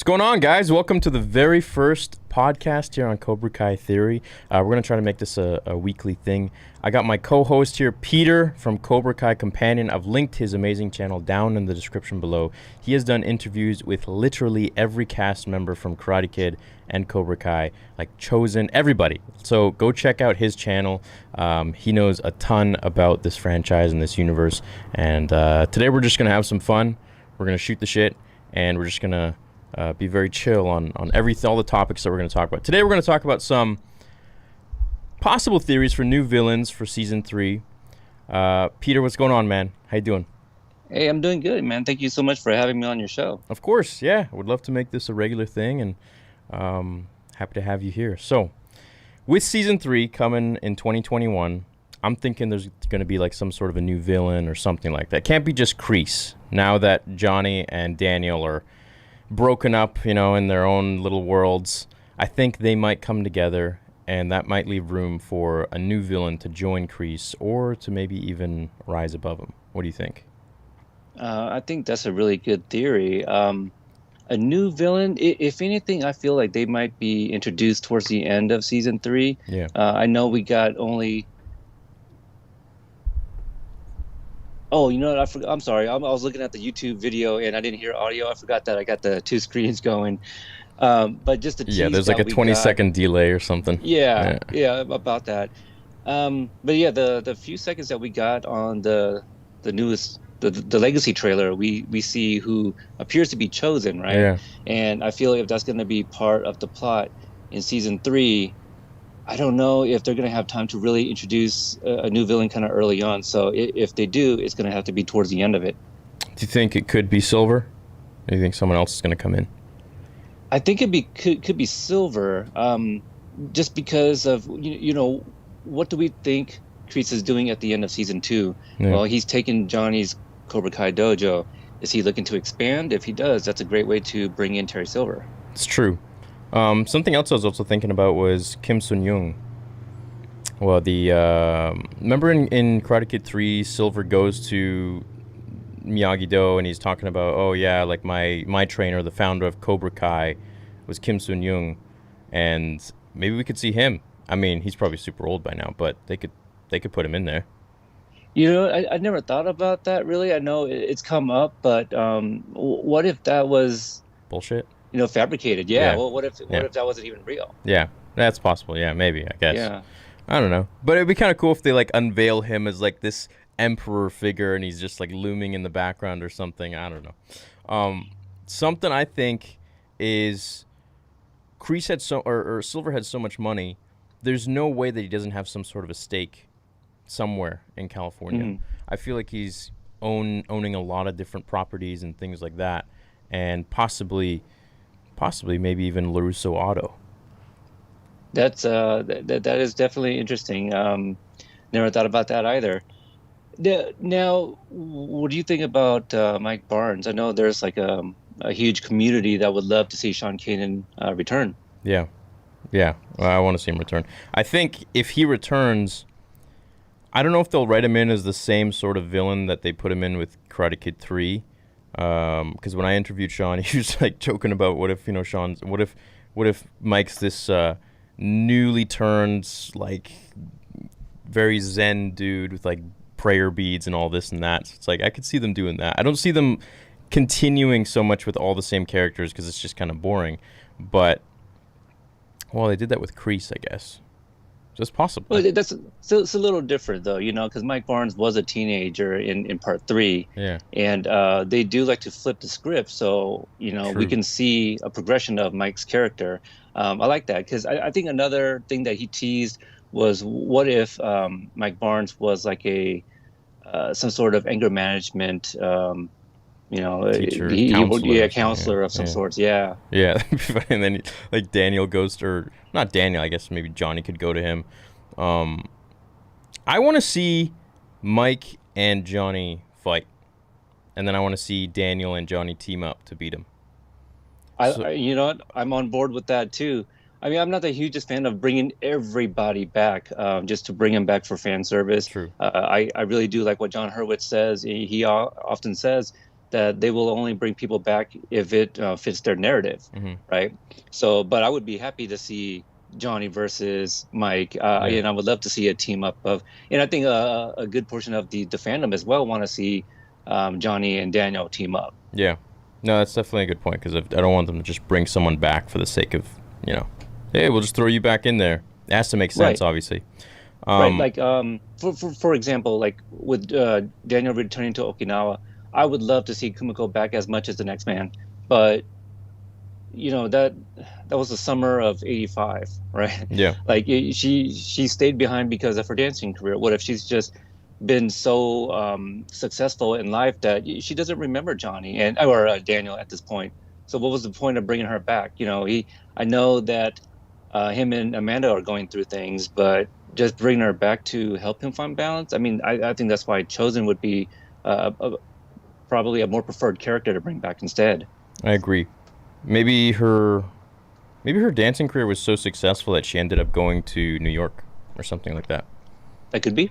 What's going on, guys? Welcome to the very first podcast here on Cobra Kai Theory. We're going to try to make this a weekly thing. I got my co-host here, Peter from Cobra Kai Kompanion. I've linked his amazing channel down in the description below. He has done interviews with literally every cast member from Karate Kid and Cobra Kai, like Chozen, everybody. So go check out his channel. He knows a ton about this franchise and this universe. And today we're just going to have some fun. We're going to shoot the shit, and we're just going to be very chill on all the topics that we're going to talk about. Today we're going to talk about some possible theories for new villains for Season 3. Peter, what's going on, man? How you doing? Hey, I'm doing good, man. Thank you so much for having me on your show. Of course, yeah. I would love to make this a regular thing, and happy to have you here. So, with Season 3 coming in 2021, I'm thinking there's going to be like some sort of a new villain or something like that. It can't be just Kreese. Now that Johnny and Daniel are broken up, in their own little worlds, I think they might come together, and that might leave room for a new villain to join Kreese or to maybe even rise above him. What do you think? I think that's a really good theory. A new villain, if anything, I feel like they might be introduced towards the end of Season 3. Yeah. I know we got only... Oh, you know what? I'm sorry. I was looking at the YouTube video and I didn't hear audio. I forgot that I got the two screens going. But just the there's like a 20-second delay or something. Yeah, about that. But yeah, the few seconds that we got on the newest the Legacy trailer, we see who appears to be Chozen, right? Yeah. And I feel like if that's going to be part of the plot in Season 3, I don't know if they're going to have time to really introduce a new villain kind of early on. So if they do, it's going to have to be towards the end of it. Do you think it could be Silver? Or do you think someone else is going to come in? I think it could be Silver, just because of what do we think Kreese is doing at the end of Season 2? Yeah. Well, he's taken Johnny's Cobra Kai dojo. Is he looking to expand? If he does, that's a great way to bring in Terry Silver. It's true. Something else I was also thinking about was Kim Sun-young. Well, remember in Karate Kid 3, Silver goes to Miyagi-Do and he's talking about, oh yeah, like my trainer, the founder of Cobra Kai, was Kim Sun-young, and maybe we could see him. I mean, he's probably super old by now, but they could put him in there. I never thought about that, really. I know it's come up, but what if that was bullshit? Fabricated. Yeah. Well, what if that wasn't even real? Yeah, that's possible. Yeah, maybe, I guess. Yeah. I don't know. But it'd be kind of cool if they like unveil him as like this emperor figure and he's just like looming in the background or something. I don't know. Something I think is Kreese had or Silver had so much money, there's no way that he doesn't have some sort of a stake somewhere in California. Mm-hmm. I feel like he's owning a lot of different properties and things like that, and possibly maybe even LaRusso Auto. That's that is definitely interesting. Never thought about that either. Now, what do you think about Mike Barnes? I know there's like a huge community that would love to see Sean Kanan return. Yeah. Well, I want to see him return. I think if he returns, I don't know if they'll write him in as the same sort of villain that they put him in with Karate Kid 3. Because when I interviewed Sean, he was like joking about what if Mike's this newly turned like very zen dude with like prayer beads and all this and that. So it's like I could see them doing that. I don't see them continuing so much with all the same characters because it's just kind of boring. But well, they did that with Kreese, I guess. It's possible. Well, it's a little different though, because Mike Barnes was a teenager in Part 3. Yeah. And they do like to flip the script, so True. We can see a progression of Mike's character. I like that because I think another thing that he teased was what if Mike Barnes was like some sort of anger management teacher, counselor of some sorts. Yeah. Yeah. And then like Daniel goes to, or not Daniel, I guess maybe Johnny could go to him. I want to see Mike and Johnny fight, and then I want to see Daniel and Johnny team up to beat him. You know what? I'm on board with that too. I mean, I'm not the hugest fan of bringing everybody back just to bring them back for fan service. True. I really do like what John Hurwitz says. He often says, that they will only bring people back if it fits their narrative, right? So, but I would be happy to see Johnny versus Mike, and I would love to see a team up of, and I think a good portion of the fandom as well want to see Johnny and Daniel team up. Yeah, no, that's definitely a good point, because I don't want them to just bring someone back for the sake of, hey, we'll just throw you back in there. It has to make sense, obviously. Right, like for example, like with Daniel returning to Okinawa, I would love to see Kumiko back as much as the next man, but that was the summer of '85, right? Yeah. Like she stayed behind because of her dancing career. What if she's just been so successful in life that she doesn't remember Johnny or Daniel at this point? So what was the point of bringing her back? I know that him and Amanda are going through things, but just bringing her back to help him find balance. I mean, I think that's why Chozen would be probably a more preferred character to bring back instead. I agree. Maybe her dancing career was so successful that she ended up going to New York or something like that. That could be,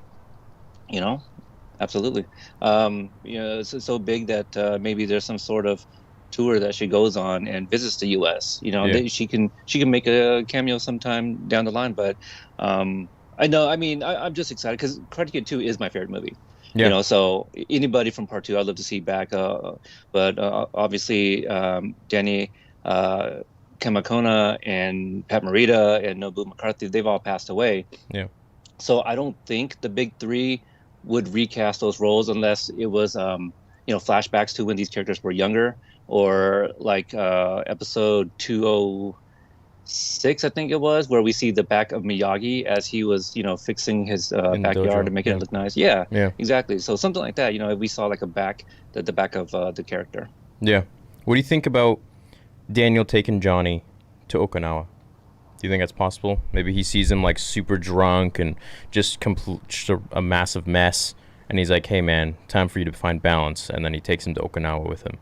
absolutely. It's so big that maybe there's some sort of tour that she goes on and visits the U.S. She can make a cameo sometime down the line. But I know. I mean, I'm just excited because Karate Kid 2 is my favorite movie. Yeah. So anybody from Part 2, I'd love to see back. But obviously, Danny Kamakona and Pat Morita and Nobu McCarthy, they've all passed away. Yeah. So I don't think the big three would recast those roles unless it was, flashbacks to when these characters were younger, or like episode 206, I think it was, where we see the back of Miyagi as he was, fixing his backyard and making it look nice. Yeah, exactly. So something like that, if we saw like the back of the character. Yeah. What do you think about Daniel taking Johnny to Okinawa? Do you think that's possible? Maybe he sees him like super drunk and just a massive mess, and he's like, hey man, time for you to find balance, and then he takes him to Okinawa with him.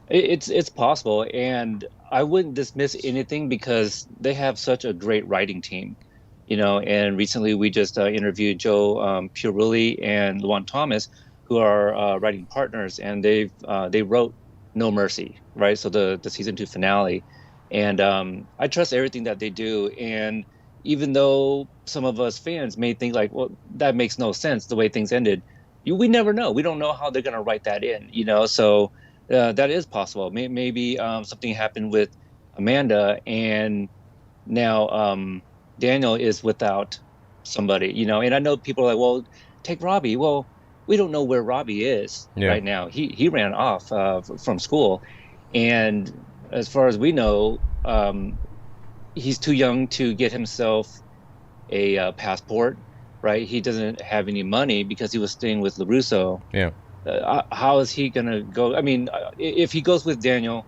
It's possible, and I wouldn't dismiss anything because they have such a great writing team, and recently we just interviewed Joe Piorulli and Luan Thomas, who are writing partners, and they wrote No Mercy, right? So the season 2 finale, and I trust everything that they do. And even though some of us fans may think like, well, that makes no sense the way things ended, we never know. We don't know how they're gonna write that in, so that is possible. Maybe something happened with Amanda, and now Daniel is without somebody, and I know people are like, well, take Robbie. Well, we don't know where Robbie is right now. He ran off from school, and as far as we know, he's too young to get himself a passport, right? He doesn't have any money because he was staying with LaRusso. Yeah. How is he gonna go? I mean, if he goes with Daniel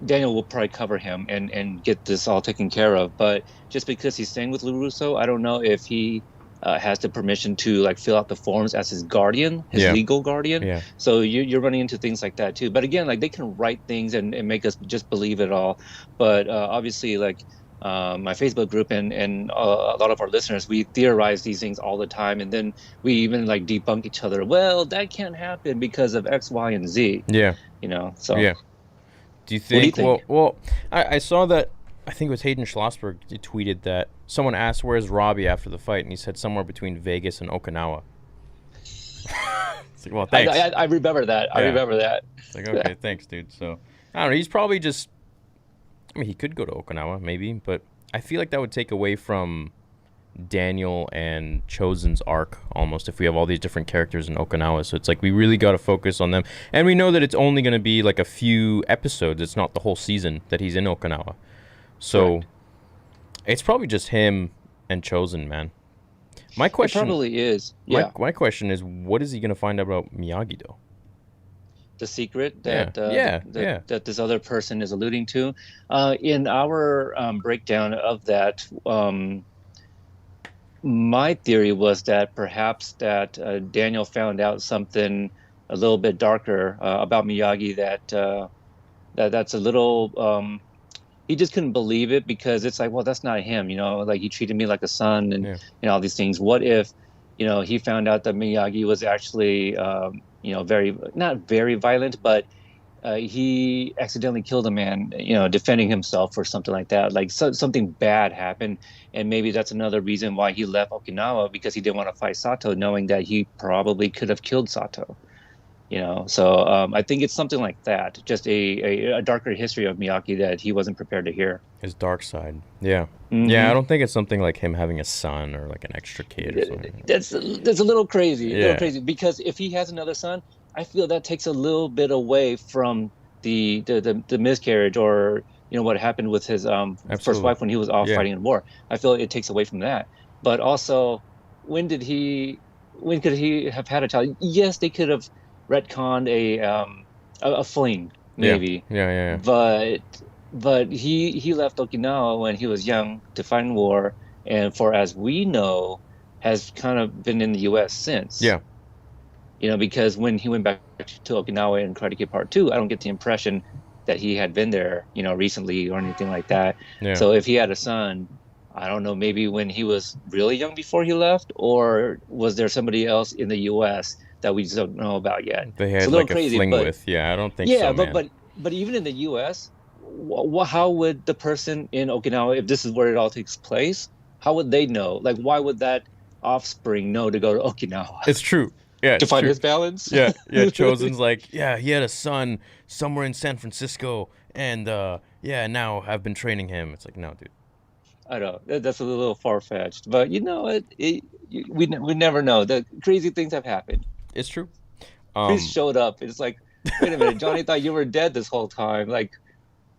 will probably cover him and get this all taken care of. But just because he's staying with LaRusso, I don't know if he has the permission to like fill out the forms as his guardian, his legal guardian. Yeah. So you're running into things like that too. But again, like they can write things and make us just believe it all. But obviously, like my Facebook group and a lot of our listeners, we theorize these things all the time, and then we even like debunk each other. Well, that can't happen because of X, Y, and Z. Yeah. So yeah. Do you think? Well, I saw that. I think it was Hayden Schlossberg. He tweeted that someone asked, "Where's Robbie after the fight?" and he said somewhere between Vegas and Okinawa. It's like, well, thanks. I remember that. I remember that. It's like, okay, thanks, dude. So I don't know. He's probably just. I mean, he could go to Okinawa, maybe, but I feel like that would take away from Daniel and Chozen's arc almost if we have all these different characters in Okinawa. So it's like we really got to focus on them. And we know that it's only going to be like a few episodes. It's not the whole season that he's in Okinawa. So it's probably just him and Chozen, man. My question it probably is. My question is, what is he going to find out about Miyagi, though? The secret that that this other person is alluding to. In our breakdown of that, my theory was that perhaps that Daniel found out something a little bit darker about Miyagi that's a little. He just couldn't believe it because it's like, well, that's not him, like he treated me like a son and all these things. What if he found out that Miyagi was actually, not very violent, but he accidentally killed a man, defending himself or something like that. Like something bad happened, and maybe that's another reason why he left Okinawa, because he didn't want to fight Sato, knowing that he probably could have killed Sato. So I think it's something like that, just a darker history of Miyagi that he wasn't prepared to hear. His dark side. Yeah. Mm-hmm. Yeah, I don't think it's something like him having a son or like an extra kid or something. That's a little crazy. A little crazy, because if he has another son, I feel that takes a little bit away from the miscarriage, or what happened with his first wife when he was off fighting in war. I feel it takes away from that. But also, when could he have had a child? Yes, they could have retconned a fling, maybe. Yeah. But he left Okinawa when he was young to fight in war, and for as we know, has kind of been in the U.S. since. Yeah. Because when he went back to Okinawa in Karate Kid Part 2, I don't get the impression that he had been there, recently or anything like that. Yeah. So if he had a son, I don't know, maybe when he was really young before he left, or was there somebody else in the U.S. that we just don't know about yet? They had like crazy, a fling with. Yeah, I don't think so, man. But even in the U.S., how would the person in Okinawa, if this is where it all takes place, how would they know? Like, why would that offspring know to go to Okinawa? It's true. Yeah, to find his balance. Yeah. Chozen's like, he had a son somewhere in San Francisco, and now I've been training him. It's like, no, dude. I know that's a little far fetched, but we never know. The crazy things have happened. It's true. Kreese showed up. It's like, wait a minute, Johnny thought you were dead this whole time. Like,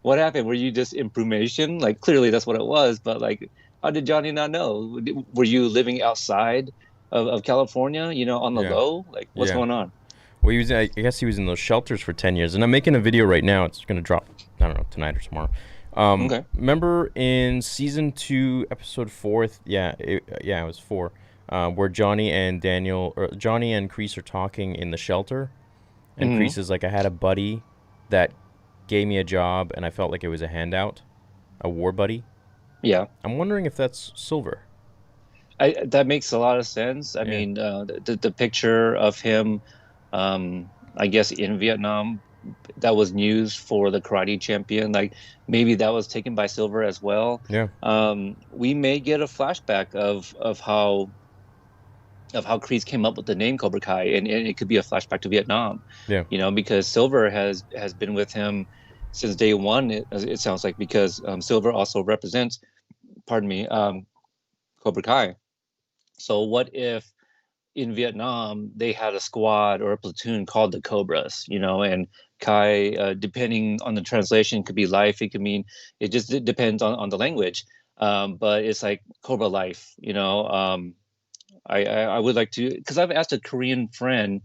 what happened? Were you just information? Like, clearly that's what it was, but like, how did Johnny not know? Were you living outside of California, on the low? Like, what's going on? Well, I guess he was in those shelters for 10 years, and I'm making a video right now. It's going to drop, I don't know, tonight or tomorrow. Okay. Remember in season 2, episode 4? It was 4, where Johnny and Kreese are talking in the shelter, and Kreese is like, I had a buddy that gave me a job, and I felt like it was a handout, a war buddy. Yeah. I'm wondering if that's Silver. That makes a lot of sense. I mean, the picture of him, I guess in Vietnam, that was news for the karate champion. Like, maybe that was taken by Silver as well. Yeah. We may get a flashback of how Kreese came up with the name Cobra Kai, and it could be a flashback to Vietnam. Yeah. Because Silver has been with him since day one. It sounds like, because Silver also represents, Cobra Kai. So what if in Vietnam they had a squad or a platoon called the Cobras, and Kai, depending on the translation, could be life. It could mean, it depends on the language. But it's like Cobra life, I would like to, because I've asked a Korean friend,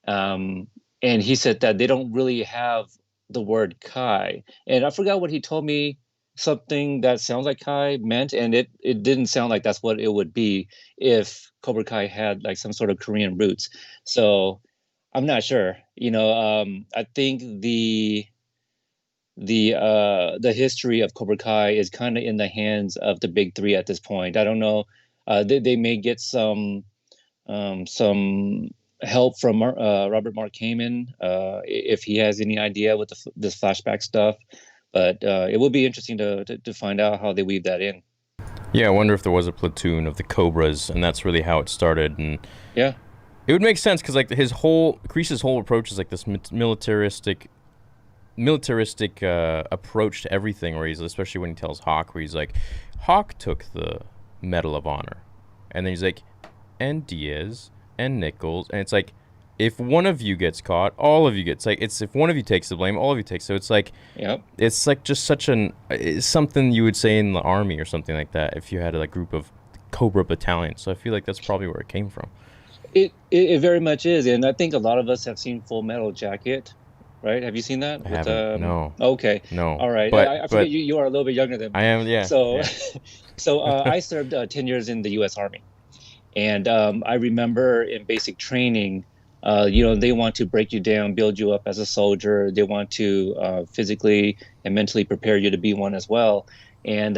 and he said that they don't really have the word Kai. And I forgot what he told me. Something that sounds like Kai meant, and it didn't sound like that's what it would be if Cobra Kai had like some sort of Korean roots. So I'm not sure. I think the history of Cobra Kai is kind of in the hands of the big three at this point. I don't know. They may get some help from Robert Mark Kamen, if he has any idea with this flashback stuff. But it will be interesting to find out how they weave that in. Yeah, I wonder if there was a platoon of the Cobras, and that's really how it started. And yeah, it would make sense, because like Kreese's whole approach is like this militaristic approach to everything. Where he's, especially when he tells Hawk, where he's like, Hawk took the Medal of Honor, and then he's like, and Diaz and Nichols, and it's like, if one of you gets caught, all of you get. It's if one of you takes the blame, all of you take. So it's like, it's like just such it's something you would say in the army or something like that if you had a group of Cobra battalions. So I feel like that's probably where it came from. It very much is, and I think a lot of us have seen Full Metal Jacket, right? Have you seen that? I haven't. No. Okay. No. All right. I forget you are a little bit younger than me. I am. Yeah. So, I served 10 years in the U.S. Army, and I remember in basic training. They want to break you down, build you up as a soldier. They want to physically and mentally prepare you to be one as well. And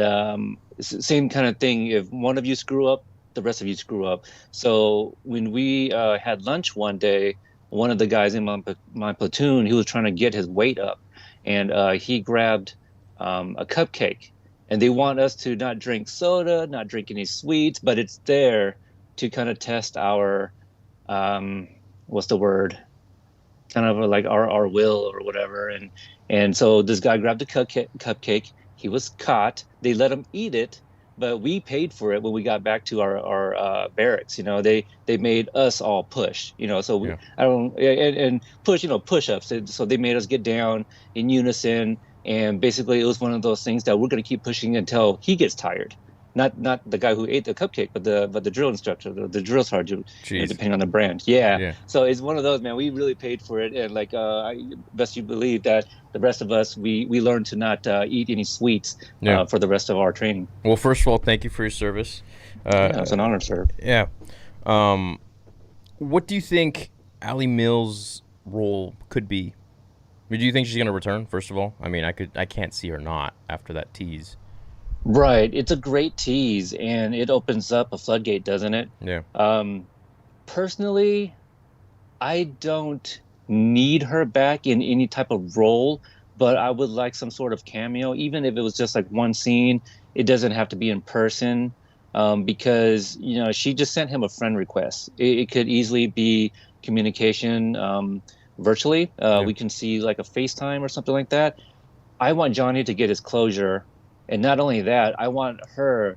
same kind of thing. If one of you screw up the rest of you screw up. So when we had lunch one day, one of the guys in my platoon, he was trying to get his weight up, and he grabbed a cupcake. And they want us to not drink soda, not drink any sweets, but it's there to kind of test our, what's the word? Kind of like our will or whatever. And so this guy grabbed a cupcake. He was caught. They let him eat it, but we paid for it when we got back to our barracks. You know, they made us all push. You know, so we, I don't and push. You know, push-ups. So they made us get down in unison. And basically, it was one of those things that we're going to keep pushing until he gets tired. Not the guy who ate the cupcake, but the drill instructor, the drill sergeant, depending on the brand. Yeah. So it's one of those, man. We really paid for it, and like best you believe that the rest of us, we learned to not eat any sweets for the rest of our training. Well, first of all, thank you for your service. It's an honor, sir. Yeah. What do you think Ali Mills' role could be? Do you think she's going to return, first of all? I mean, I can't see her not after that tease. Right. It's a great tease, and it opens up a floodgate, doesn't it? Yeah. Personally, I don't need her back in any type of role, but I would like some sort of cameo, even if it was just like one scene. It doesn't have to be in person, because, you know, she just sent him a friend request. It could easily be communication virtually. We can see like a FaceTime or something like that. I want Johnny to get his closure. And not only that, I want her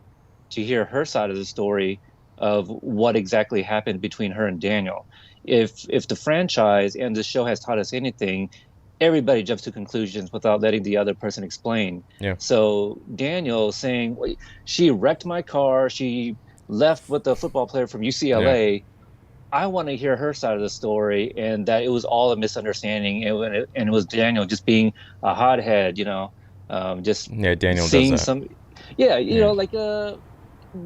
to hear her side of the story of what exactly happened between her and Daniel. If the franchise and the show has taught us anything, everybody jumps to conclusions without letting the other person explain. Yeah. So Daniel saying, she wrecked my car, she left with a football player from UCLA. Yeah. I want to hear her side of the story, and that it was all a misunderstanding, and it was Daniel just being a hothead, you know. Daniel seeing does that. you know, like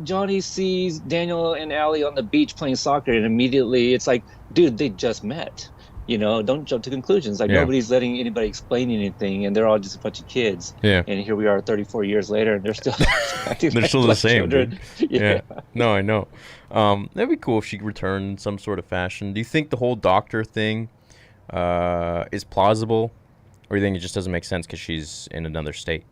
Johnny sees Daniel and Allie on the beach playing soccer, and immediately it's like, dude, they just met. You know, don't jump to conclusions. Like nobody's letting anybody explain anything, and they're all just a bunch of kids. Yeah. And here we are, 34 years later, and they're still acting they're like still the same, children. Dude. Yeah. No, I know. That'd be cool if she returned in some sort of fashion. Do you think the whole doctor thing is plausible? Or do you think it just doesn't make sense because she's in another state?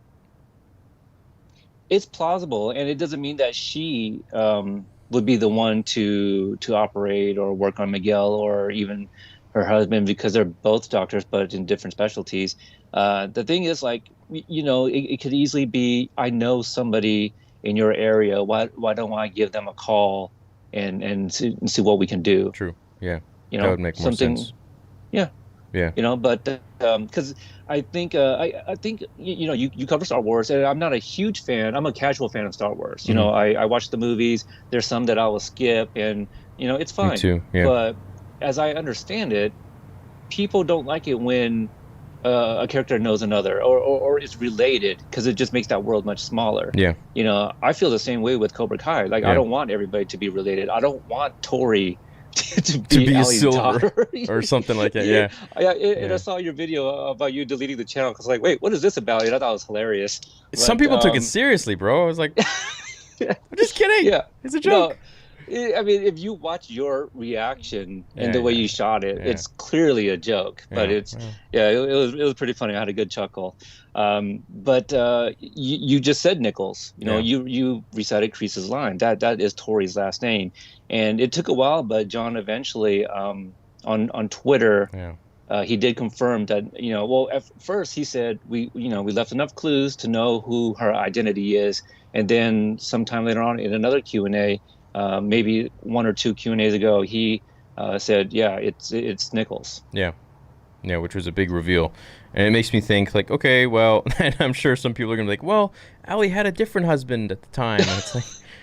It's plausible, and it doesn't mean that she would be the one to operate or work on Miguel or even her husband, because they're both doctors but in different specialties. The thing is, like, you know, it could easily be, I know somebody in your area. Why don't I give them a call and see what we can do? True. Yeah. You know, that would make more sense. Yeah. Yeah. You know, but because I think I think you know, you cover Star Wars, and I'm not a huge fan. I'm a casual fan of Star Wars. You know, I watch the movies. There's some that I will skip, and you know, it's fine. Me too. Yeah. But as I understand it, people don't like it when a character knows another or is related, because it just makes that world much smaller. Yeah. You know, I feel the same way with Cobra Kai. Like, I don't want everybody to be related. I don't want Tori to be a Allie's Silver daughter. or something like that. Yeah. And I saw your video about you deleting the channel, because like, wait, what is this about? And I thought it was hilarious. Some people took it seriously, bro. I was like, I'm just kidding. Yeah, it's a joke. No, I mean, if you watch your reaction and the way you shot it, it's clearly a joke. But it was pretty funny. I had a good chuckle. But you just said Nichols. You know, you recited Kreese's line. That is Tori's last name. And it took a while, but John eventually on Twitter, he did confirm that, you know, well, at first he said we left enough clues to know who her identity is, and then sometime later on in another Q&A, maybe one or two Q&As ago, he said, it's Nichols. Yeah, which was a big reveal. And it makes me think, like, okay, well, and I'm sure some people are going to be like, well, Allie had a different husband at the time. And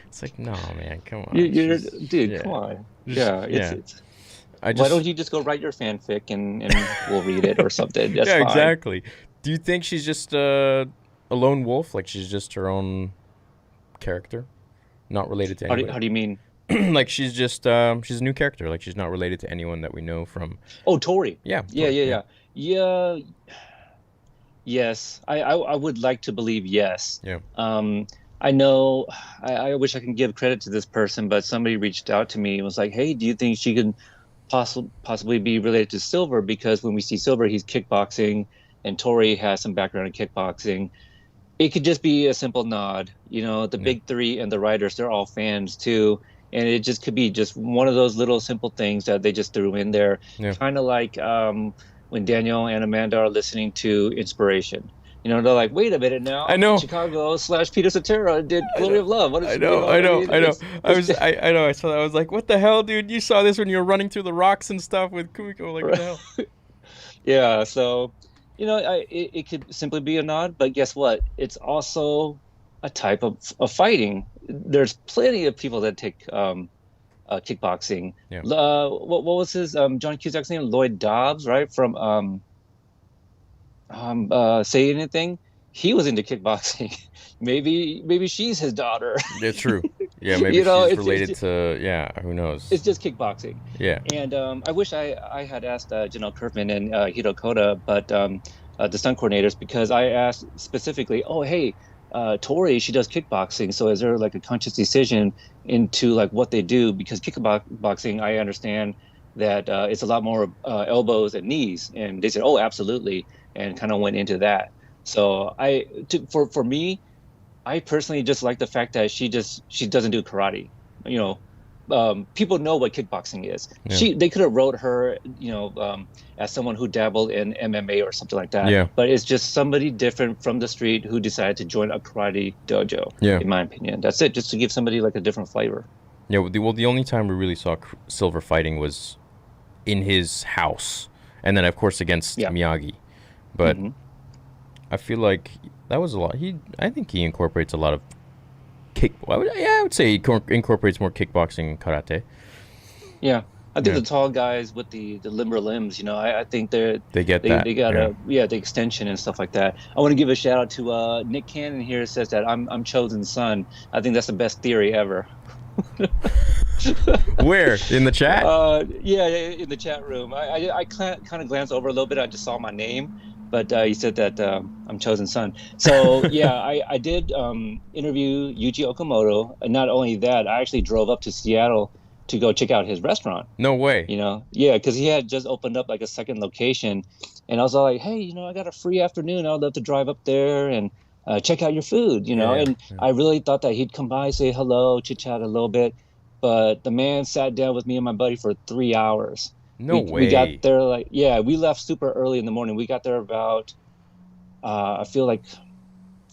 it's like, no, man, come on. Come on. Why don't you just go write your fanfic and we'll read it or something? That's fine. Exactly. Do you think she's just a lone wolf? Like, she's just her own character? Not related to anyone? How do you mean? Like, she's just she's a new character. Like, she's not related to anyone that we know from. Oh, Tori. Yeah. Yes, I would like to believe yes. Yeah. I know I wish I could give credit to this person, but somebody reached out to me and was like, "Hey, do you think she could possibly be related to Silver? Because when we see Silver, he's kickboxing, and Tory has some background in kickboxing. It could just be a simple nod. The big three and the writers, they're all fans too." And it just could be just one of those little simple things that they just threw in there. Yeah. Kind of like when Daniel and Amanda are listening to Inspiration. They're like, wait a minute now. I know. Chicago / Peter Cetera did Glory of Love. What is, I know. I know. I know. I saw that. I was like, what the hell, dude? You saw this when you were running through the rocks and stuff with Kumiko. Like, what the hell? Yeah. So, it could simply be a nod, but guess what? It's also a type of fighting. There's plenty of people that take kickboxing. Yeah. What was his John Cusack's name? Lloyd Dobbs, right? From Say Anything. He was into kickboxing. maybe she's his daughter. Yeah, true. Yeah, maybe she's related to. Yeah, who knows? It's just kickboxing. Yeah. And I wish I had asked Janelle Kerfman and Hiro Koda, but the stunt coordinators, because I asked specifically, oh hey, Tori, she does kickboxing, so is there like a conscious decision into like what they do? Because kickboxing, I understand that it's a lot more elbows and knees, and they said, oh, absolutely, and kind of went into that. So for me, I personally just like the fact that she doesn't do karate. People know what kickboxing is. Yeah. They could have wrote her, as someone who dabbled in MMA or something like that. Yeah. But it's just somebody different from the street who decided to join a karate dojo. Yeah. In my opinion, that's it. Just to give somebody like a different flavor. Yeah. The only time we really saw Silver fighting was in his house, and then of course against Miyagi. But I feel like that was a lot. I think he incorporates a lot of I would say he incorporates more kickboxing and karate. Yeah, I think the tall guys with the limber limbs, I think they got the extension and stuff like that. I want to give a shout out to Nick Cannon here. Says that I'm Chosen's son. I think that's the best theory ever. Where in the chat? Yeah, in the chat room. I kind of glanced over a little bit. I just saw my name. But he said that I'm Chosen's son. So, yeah, I did interview Yuji Okumoto. And not only that, I actually drove up to Seattle to go check out his restaurant. No way. Yeah, because he had just opened up like a second location. And I was all like, hey, I got a free afternoon. I'd love to drive up there and check out your food, I really thought that he'd come by, say hello, chit-chat a little bit. But the man sat down with me and my buddy for 3 hours. No way. We got there we left super early in the morning. We got there about, I feel like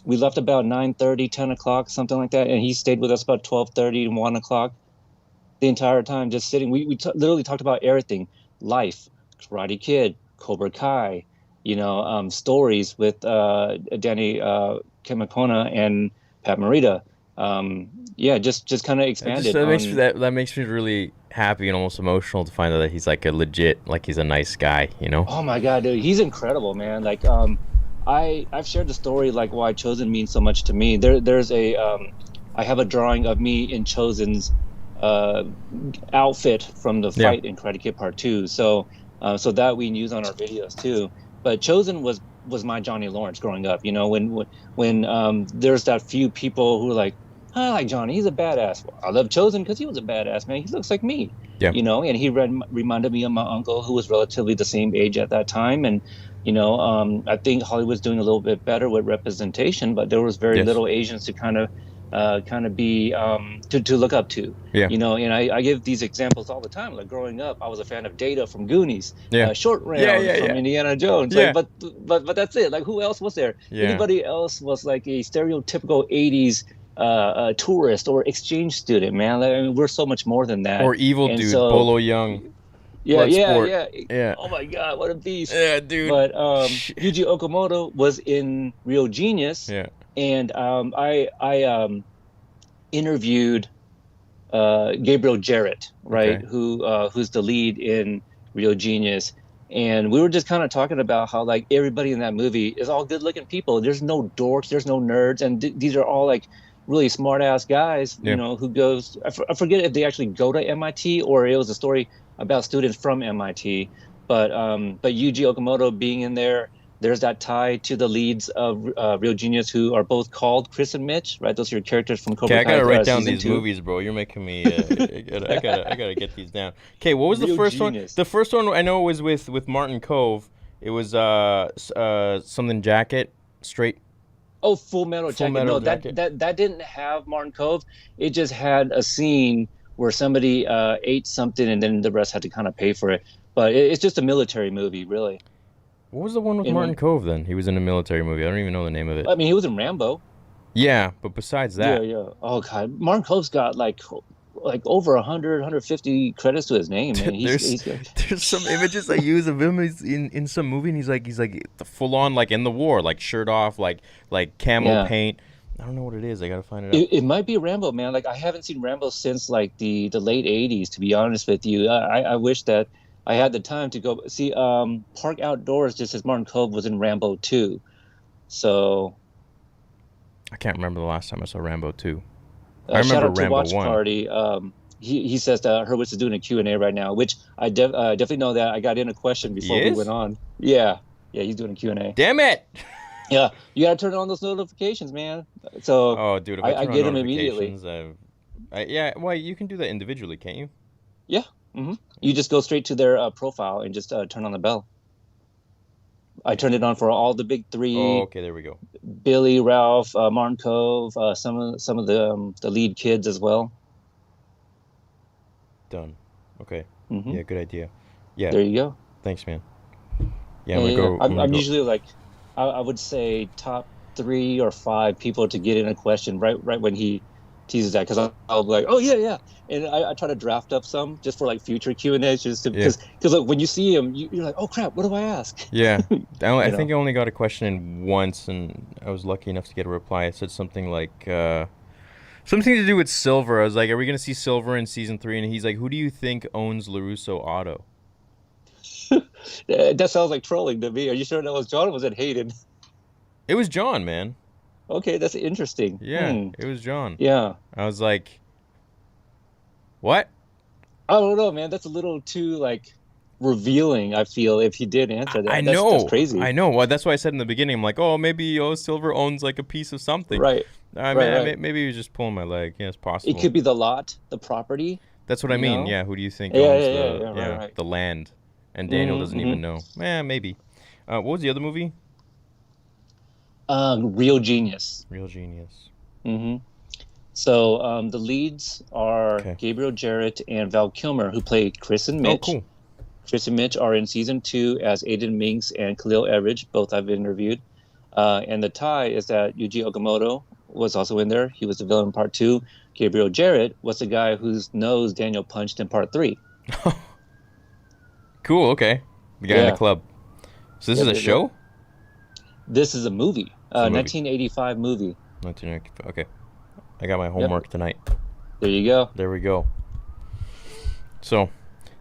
we left about 9:30, 10 o'clock, something like that. And he stayed with us about 12:30 and 1 o'clock the entire time, just sitting. We literally talked about everything: life, Karate Kid, Cobra Kai, stories with Danny Kamakona and Pat Morita. Just kind of expanded. That makes me really happy and almost emotional to find out that he's like he's a nice guy, Oh my God, dude, he's incredible, man. Like, I've shared the story like why Chozen means so much to me. There's I have a drawing of me in Chozen's outfit from the fight in Karate Kid Part 2. So that we use on our videos too. But Chozen was my Johnny Lawrence growing up. When there's that few people who are like, I like Johnny. He's a badass. Well, I love Chozen because he was a badass, man. He looks like me. Yeah. And he reminded me of my uncle, who was relatively the same age at that time. And, I think Hollywood's doing a little bit better with representation, but there was very little Asians to kind of be to look up to. Yeah. And I give these examples all the time. Like growing up, I was a fan of Data from Goonies. Yeah. Short Round from Indiana Jones. Yeah. Like, but that's it. Like, who else was there? Yeah. Anybody else was like a stereotypical 80s tourist or exchange student, man. I mean, we're so much more than that. Or evil dude, Bolo Young. Yeah. Oh my God, what a beast. Yeah, dude. But Yuji Okumoto was in Real Genius. Yeah. And I interviewed Gabriel Jarrett, right? Okay. Who's the lead in Real Genius. And we were just kind of talking about how like everybody in that movie is all good-looking people. There's no dorks, there's no nerds, and these are all like really smart-ass guys, who goes. I forget if they actually go to MIT or it was a story about students from MIT. But Yuji Okumoto being in there, there's that tie to the leads of Real Genius, who are both called Chris and Mitch, right? Those are your characters from Cobra Okay, I Kai gotta write down season these 2. movies, bro. You're making me. I gotta get these down. Okay, what was the Real first Genius. one? The first one I know was with Martin Cove. It was something jacket straight. Oh, Full Metal Jacket. Jacket. That didn't have Martin Cove. It just had a scene where somebody ate something and then the rest had to kind of pay for it. But it's just a military movie, really. What was the one with Martin Cove then? He was in a military movie. I don't even know the name of it. I mean, he was in Rambo. Yeah, but besides that. Yeah. Oh, God. Martin Cove's got like over 100, 150 credits to his name, man. There's some images I use of him. He's in some movie, and he's like full on, like in the war, like shirt off, like camo paint. I don't know what it is. I gotta find it out. It might be Rambo, man. Like, I haven't seen Rambo since like the late 80s, to be honest with you. I wish that I had the time to go see Park Outdoors. Just as Martin Cove was in Rambo 2, so I can't remember the last time I saw Rambo 2. I remember shout out to Rambo Watch 1. Party. He says that Hurwitz is doing a Q&A right now, which I definitely know that. I got in a question before we went on. Yeah, he's doing a Q&A. Damn it! Yeah, you gotta turn on those notifications, man. So oh, dude, if I get them immediately. Well, you can do that individually, can't you? Yeah. Mm-hmm. You just go straight to their profile and just turn on the bell. I turned it on for all the big 3. Oh, okay, there we go. Billy, Ralph, Martin Cove, some of the lead kids as well. Done. Okay. Mm-hmm. Yeah, good idea. Yeah. There you go. Thanks, man. Yeah, I'm usually like, I would say top 3 or 5 people to get in a question right when he teases that, because I'll be like, oh yeah, and I try to draft up some just for like future Q&As, just because like, when you see him, you're like, oh crap, what do I ask? Yeah, I think I only got a question in once, and I was lucky enough to get a reply. It said something like something to do with Silver. I was like, are we gonna see Silver in season 3? And he's like, who do you think owns LaRusso Auto? That sounds like trolling to me. Are you sure that was John, or was it Hayden? It was John, man. Okay, that's interesting. Yeah, It was John. Yeah. I was like, what? I don't know, man. That's a little too, like, revealing, I feel, if he did answer that. I know. That's crazy. I know. Well, that's why I said in the beginning, I'm like, oh, maybe Silver owns, like, a piece of something. Right. Maybe he was just pulling my leg. Yeah, it's possible. It could be the lot, the property. That's what I mean. Yeah, who do you think owns the land? And Daniel doesn't even know. Maybe. What was the other movie? Real Genius. Real Genius. Mm-hmm. So the leads are Gabriel Jarrett and Val Kilmer, who play Chris and Mitch. Oh, cool. Chris and Mitch are in season 2 as Aiden Minks and Khalil Everidge. Both I've interviewed. And the tie is that Yuji Okumoto was also in there. He was the villain in part 2. Gabriel Jarrett was the guy whose nose Daniel punched in part 3. Cool. Okay. The guy in the club. So this is a show? This is a movie. 1985 movie. 1985. Okay. I got my homework tonight. There you go. There we go. So,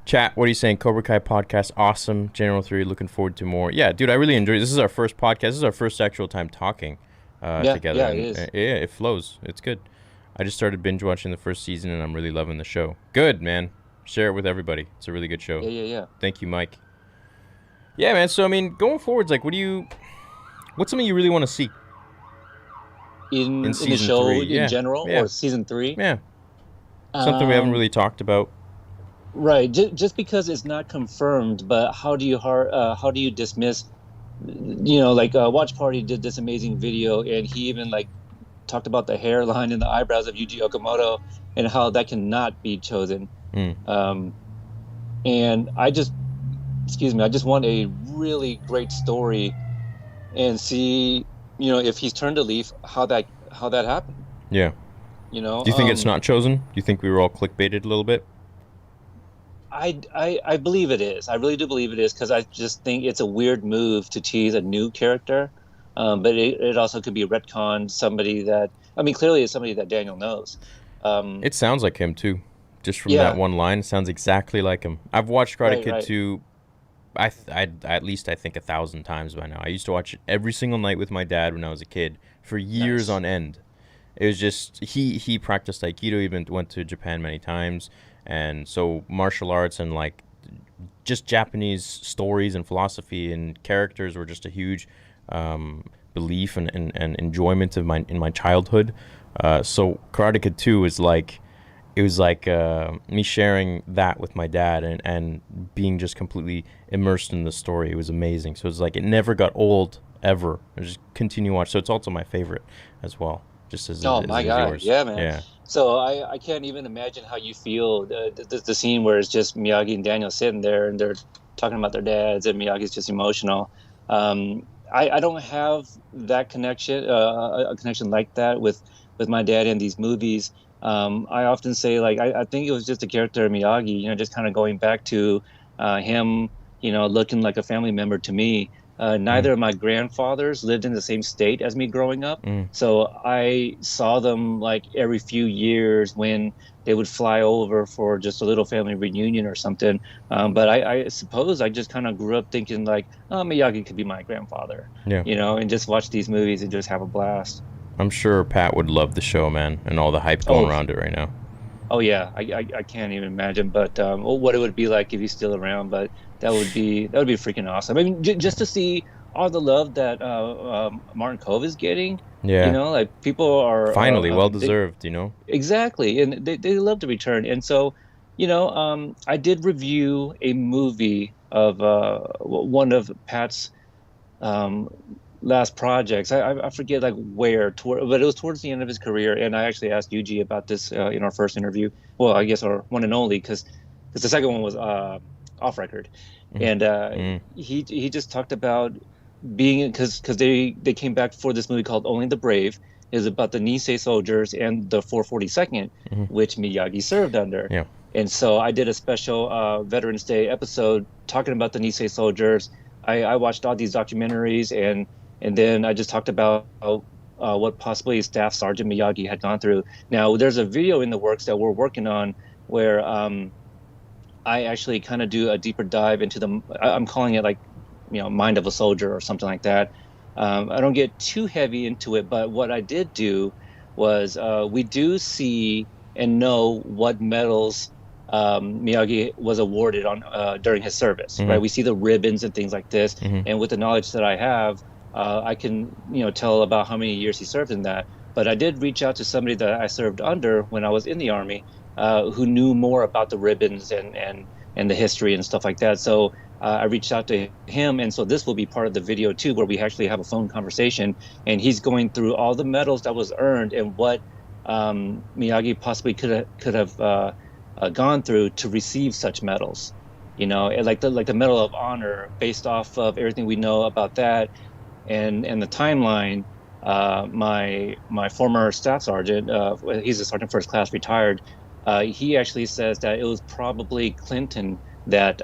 chat, what are you saying? Cobra Kai podcast, awesome. General Theory, looking forward to more. Yeah, dude, I really enjoyed it. This is our first podcast. This is our first actual time talking together. Yeah, it is. Yeah, it flows. It's good. I just started binge watching the first season, and I'm really loving the show. Good, man. Share it with everybody. It's a really good show. Yeah. Thank you, Mike. Yeah, man. So, I mean, going forwards, like, what's something you really want to see? In the show 3. in general, or season 3? Yeah. Something we haven't really talked about. Right. Just because it's not confirmed, but how do you dismiss? Like Watch Party did this amazing video, and he even like talked about the hairline and the eyebrows of Yuji Okumoto and how that cannot be chosen. And I just want a really great story, and see, if he's turned a leaf, how that happened. Yeah. Do you think it's not chosen? Do you think we were all clickbaited a little bit? I believe it is. I really do believe it is, because I just think it's a weird move to tease a new character. But it also could be a retcon, somebody that, clearly it's somebody that Daniel knows. It sounds like him too. Just from that one line, it sounds exactly like him. I've watched Karate Kid 2, at least I think 1,000 times by now. I used to watch it every single night with my dad when I was a kid for years on end. It was just, he practiced Aikido, even went to Japan many times. And so martial arts and like just Japanese stories and philosophy and characters were just a huge belief and enjoyment of my childhood. So Karate Kid 2 is like, it was like me sharing that with my dad and being just completely immersed in the story. It was amazing. So it's like it never got old ever. I just continue watch. So it's also my favorite as well. Just as my God, yours. yeah, man. Yeah. So I can't even imagine how you feel the scene where it's just Miyagi and Daniel sitting there and they're talking about their dads and Miyagi's just emotional. I don't have that connection, a connection like that with my dad in these movies. I often say, like, I think it was just a character of Miyagi, just kind of going back to him, looking like a family member to me. Neither of my grandfathers lived in the same state as me growing up. So I saw them like every few years when they would fly over for just a little family reunion or something. But I suppose I just kind of grew up thinking like, oh, Miyagi could be my grandfather, Yeah. and just watch these movies and just have a blast. I'm sure Pat would love the show, man, and all the hype going around it right now. Oh yeah, I can't even imagine, but what it would be like if he's still around. But that would be freaking awesome. I mean, just to see all the love that Martin Kove is getting. Yeah. Like people are finally well deserved. Exactly, and they love to return. And so, I did review a movie of one of Pat's last projects. I forget like where, but it was towards the end of his career. And I actually asked Yuji about this in our first interview. Well, I guess our one and only, because the second one was off record. And he just talked about being, because they came back for this movie called Only the Brave. Is about the Nisei soldiers and the 442nd, which Miyagi served under. Yeah. And so I did a special Veterans Day episode talking about the Nisei soldiers. I watched all these documentaries and then I just talked about what possibly Staff Sergeant Miyagi had gone through. Now, there's a video in the works that we're working on where I actually kind of do a deeper dive into I'm calling it like, Mind of a Soldier or something like that. I don't get too heavy into it, but what I did do was we do see and know what medals Miyagi was awarded on during his service, right? We see the ribbons and things like this. And with the knowledge that I have, I can, tell about how many years he served in that. But I did reach out to somebody that I served under when I was in the Army, who knew more about the ribbons and the history and stuff like that. So I reached out to him, and so this will be part of the video too, where we actually have a phone conversation, and he's going through all the medals that was earned and what Miyagi possibly could have gone through to receive such medals. Like the Medal of Honor, based off of everything we know about that. And the timeline, my former staff sergeant, he's a sergeant first class, retired. He actually says that it was probably Clinton that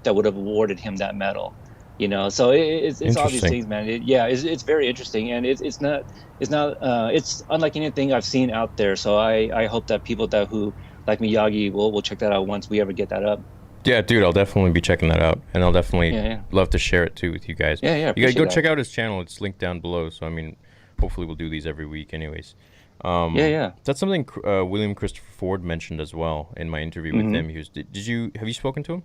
would have awarded him that medal. So it's all these things, man. It's very interesting, and it's unlike anything I've seen out there. So I hope that people who like Miyagi will check that out once we ever get that up. Yeah, dude, I'll definitely be checking that out, and I'll definitely love to share it too with you guys. Yeah. You guys go check out his channel; it's linked down below. So I mean, hopefully we'll do these every week, anyways. That's something William Christopher Ford mentioned as well in my interview with him. Have you spoken to him?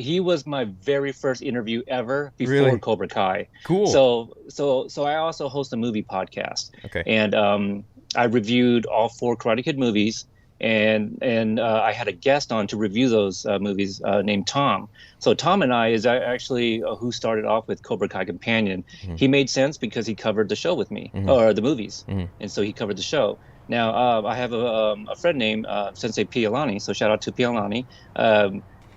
He was my very first interview ever before Cobra Kai. Cool. So I also host a movie podcast. Okay. And I reviewed all 4 Karate Kid movies. And I had a guest on to review those movies named Tom. So Tom and I is actually who started off with Cobra Kai Kompanion. He made sense because he covered the show with me, or the movies. And so he covered the show. Now, I have a friend named Sensei Pialani, so shout out to Pialani.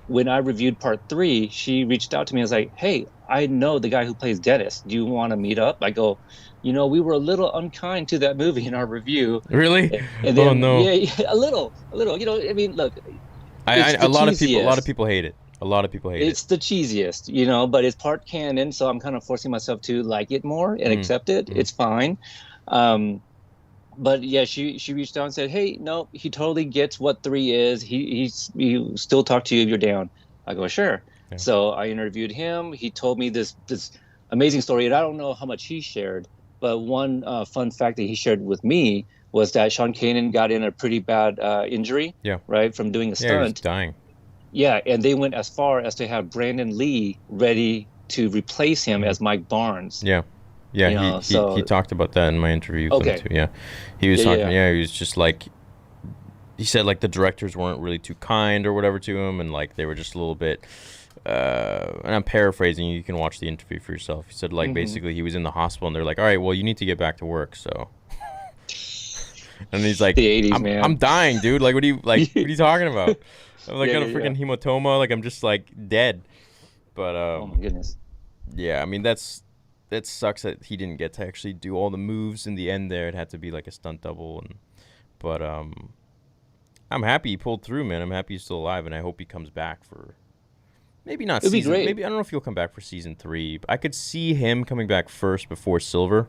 When I reviewed part 3, she reached out to me and was like, hey, I know the guy who plays Dennis. Do you want to meet up? I go, we were a little unkind to that movie in our review. Really? And then, oh no. Yeah, a little. I mean, look. A lot of people hate it. A lot of people hate it. It's the cheesiest, but it's part canon, so I'm kind of forcing myself to like it more and accept it. It's fine. But yeah, she reached out and said, hey, no, he totally gets what 3 is. He still talk to you if you're down. I go, sure. Yeah. So I interviewed him. He told me this amazing story, and I don't know how much he shared. But one fun fact that he shared with me was that Sean Kanan got in a pretty bad injury, right, from doing a stunt. Yeah, he was dying. Yeah, and they went as far as to have Brandon Lee ready to replace him as Mike Barnes. Yeah. Yeah, he talked about that in my interview with him too. Yeah. He was talking he was just like, he said like the directors weren't really too kind or whatever to him, and like they were just a little bit and I'm paraphrasing, you can watch the interview for yourself. He said like basically he was in the hospital and they're like, all right, well, you need to get back to work, so and he's like, the 80s, man. I'm dying, dude. Like, what are you talking about? I'm like, got a freaking hematoma. Like, I'm just like dead. But oh my goodness. Yeah, I mean that sucks that he didn't get to actually do all the moves in the end. There, it had to be like a stunt double, but I'm happy he pulled through, man. I'm happy he's still alive, and I hope he comes back for maybe not season. Maybe I don't know if he'll come back for season 3. I could see him coming back first before Silver.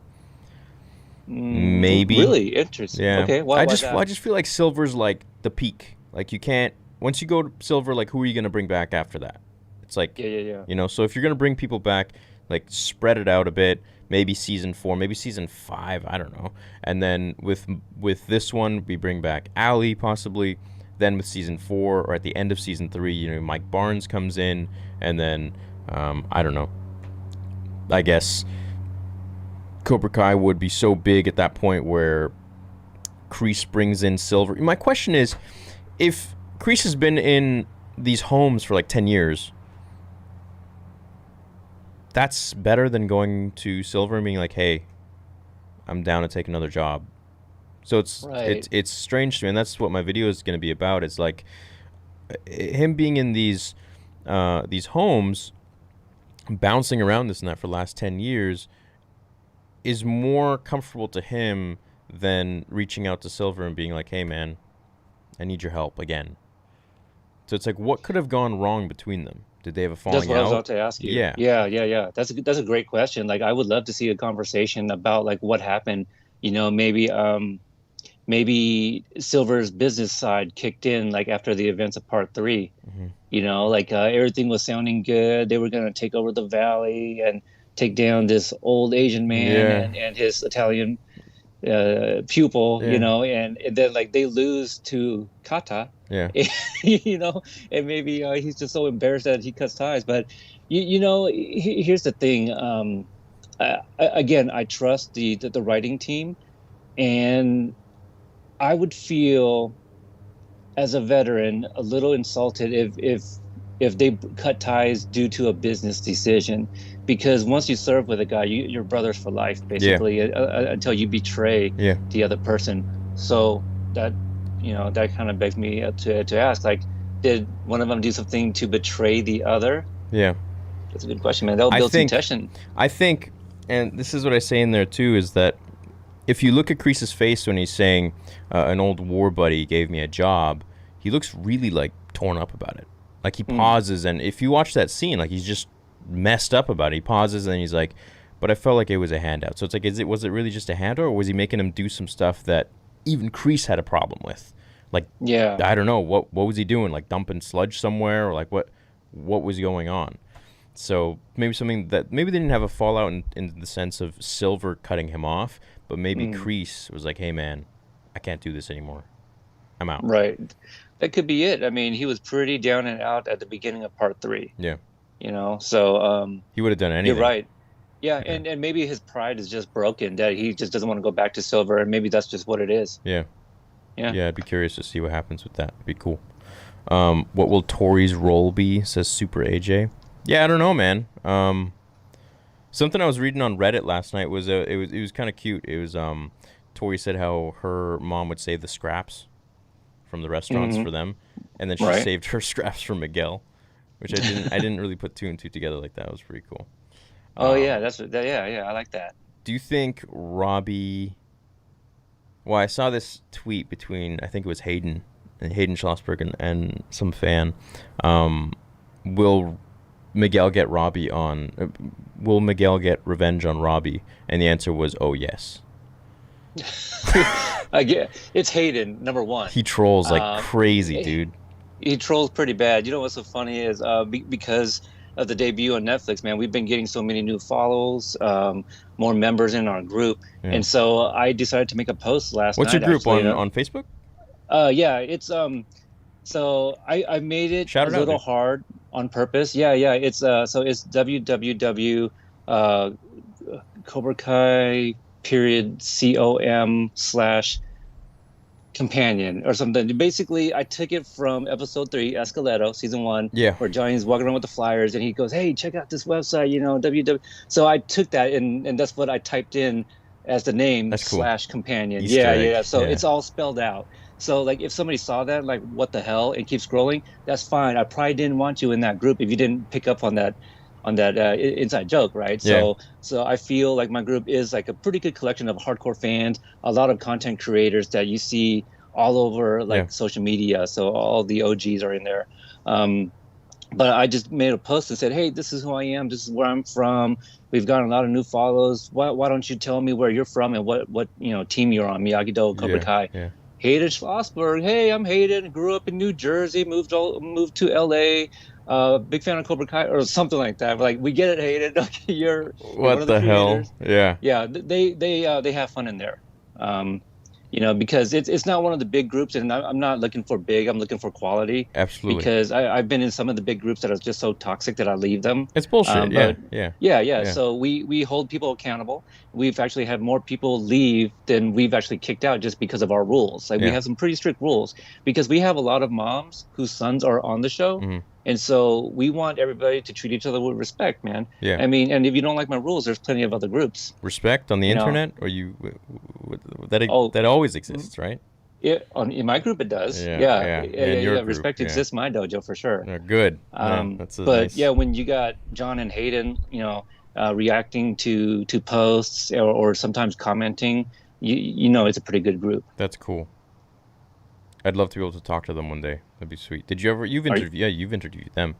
Maybe. Really interesting. Yeah. Okay. I just feel like Silver's like the peak. Like you can't, once you go to Silver, like who are you gonna bring back after that? It's like yeah. You know, so if you're gonna bring people back, like spread it out a bit. Maybe season 4, maybe season 5. I don't know. And then with this one, we bring back Ali possibly. Then with season 4 or at the end of season 3, you know, Mike Barnes comes in, and then I don't know. I guess Cobra Kai would be so big at that point where Kreese brings in Silver. My question is, if Kreese has been in these homes for like 10 years, that's better than going to Silver and being like, hey, I'm down to take another job. So it's strange to me, and that's what my video is going to be about. It's like him being in these homes, bouncing around this and that for the last 10 years, is more comfortable to him than reaching out to Silver and being like, hey, man, I need your help again. So it's like, what could have gone wrong between them? Did they have a falling out? That's what I was about to ask you. Yeah. That's a great question. Like, I would love to see a conversation about like what happened. You know, maybe Silver's business side kicked in like after the events of part 3. You know, like everything was sounding good. They were going to take over the valley and take down this old Asian man and his Italian pupil, you know, and then like they lose to Kata, you know, and maybe he's just so embarrassed that he cuts ties. But you know, here's the thing. Again, I trust the writing team, and I would feel as a veteran a little insulted if they cut ties due to a business decision, because once you serve with a guy, you're brothers for life, basically, until you betray the other person. So that, you know, that kind of begs me to ask, like, did one of them do something to betray the other? Yeah, that's a good question, man. That'll build some tension. I think, and this is what I say in there too, is that if you look at Kreese's face when he's saying an old war buddy gave me a job, he looks really like torn up about it. Like he pauses, and if you watch that scene, like he's just messed up about it. He pauses and he's like, but I felt like it was a handout. So it's like, was it really just a handout, or was he making him do some stuff that even Kreese had a problem with? Like, I don't know, what was he doing? Like dumping sludge somewhere, or like what was going on? So maybe something that maybe they didn't have a fallout in the sense of Silver cutting him off, but maybe Kreese was like, hey man, I can't do this anymore. I'm out. Right. That could be it. I mean, he was pretty down and out at the beginning of part 3. Yeah. You know, so he would have done anything. You're right. Yeah, and maybe his pride is just broken, that he just doesn't want to go back to Silver, and maybe that's just what it is. Yeah. I'd be curious to see what happens with that. It'd be cool. What will Tori's role be? Says Super AJ. Yeah, I don't know, man. Something I was reading on Reddit last night was it was kind of cute. It was Tori said how her mom would save the scraps from the restaurants for them, and then she saved her scraps for Miguel, which I didn't really put 2 and 2 together like that. It was pretty cool. Oh yeah, I like that. Do you think Robbie? Well, I saw this tweet between, I think it was Hayden Schlossberg and some fan. Will Miguel get Robbie on? Will Miguel get revenge on Robbie? And the answer was, oh yes. It's Hayden, number one. He trolls like crazy, dude. He trolls pretty bad. You know what's so funny is because of the debut on Netflix, man, we've been getting so many new follows, more members in our group, and so I decided to make a post last night. What's your group on Facebook? Yeah, it's So I made it Shout a it out, little dude. hard on purpose. Yeah, yeah. It's so it's www uh Cobra Kai period com/companion or something. Basically, I took it from episode 3, Escaleto, season 1, Yeah, where Johnny's walking around with the flyers and he goes, "Hey, check out this website, www." So I took that and that's what I typed in as the name that's cool. slash companion. Easter Yeah, egg. yeah. So Yeah. it's all spelled out. So like if somebody saw that, like what the hell, and keep scrolling, that's fine. I probably didn't want you in that group if you didn't pick up on that inside joke, right? Yeah. So I feel like my group is like a pretty good collection of hardcore fans, a lot of content creators that you see all over Yeah. like social media. So all the OGs are in there. Um, but I just made a post and said, "Hey, this is who I am. This is where I'm from. We've gotten a lot of new follows. Why don't you tell me where you're from and what team you're on? Miyagi-Do, Cobra Yeah. Kai." Yeah. Hayden Schlossberg. Hey, I'm Hayden. Grew up in New Jersey. Moved to LA. Big fan of Cobra Kai or something like that. Like we get it, Hayden. Okay, you're one What of the the hell? creators. Yeah. Yeah, they have fun in there. Um, because it's not one of the big groups, and I'm not looking for big. I'm looking for quality. Absolutely. Because I've been in some of the big groups that are just so toxic that I leave them. It's bullshit. Yeah. But Yeah. yeah. Yeah. So we hold people accountable. We've actually had more people leave than we've actually kicked out just because of our rules. Like we Yeah. have some pretty strict rules because we have a lot of moms whose sons are on the show. Mhm. And so we want everybody to treat each other with respect, man. Yeah. I mean, and if you don't like my rules, there's plenty of other groups. Respect on the You know. internet, or that Oh, that always exists, right? in my group it does. Yeah, Yeah, yeah. yeah, In your yeah. group, Respect yeah. exists in my dojo for sure. Good. Yeah, that's a But nice. yeah, when you got John and Hayden, reacting to posts or sometimes commenting, you know it's a pretty good group. That's cool. I'd love to be able to talk to them one day. That'd be sweet. Did you ever? You've interviewed. Yeah, you've interviewed them,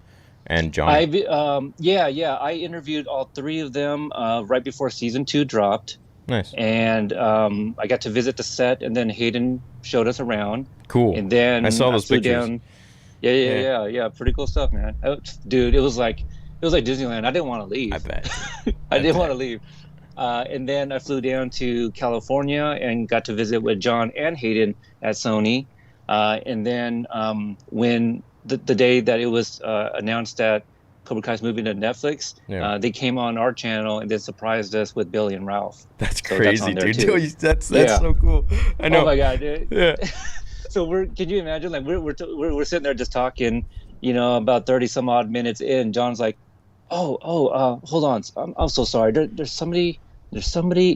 and Johnny. I interviewed all 3 of them right before season 2 dropped. Nice. And I got to visit the set, and then Hayden showed us around. Cool. And then I saw those flew pictures. down. Yeah. Pretty cool stuff, man. Dude, it was like Disneyland. I didn't want to leave. I bet. I didn't want to leave. And then I flew down to California and got to visit with John and Hayden at Sony. And then when the day that it was announced that Cobra Kai's moving to Netflix, they came on our channel and then surprised us with Billy and Ralph. That's So crazy, that's on there dude. too. That's Yeah. so cool. I know. Oh my god, dude. Yeah. So can you imagine? Like we're sitting there just talking, about 30 some odd minutes in. John's like, hold on, I'm so sorry. There's somebody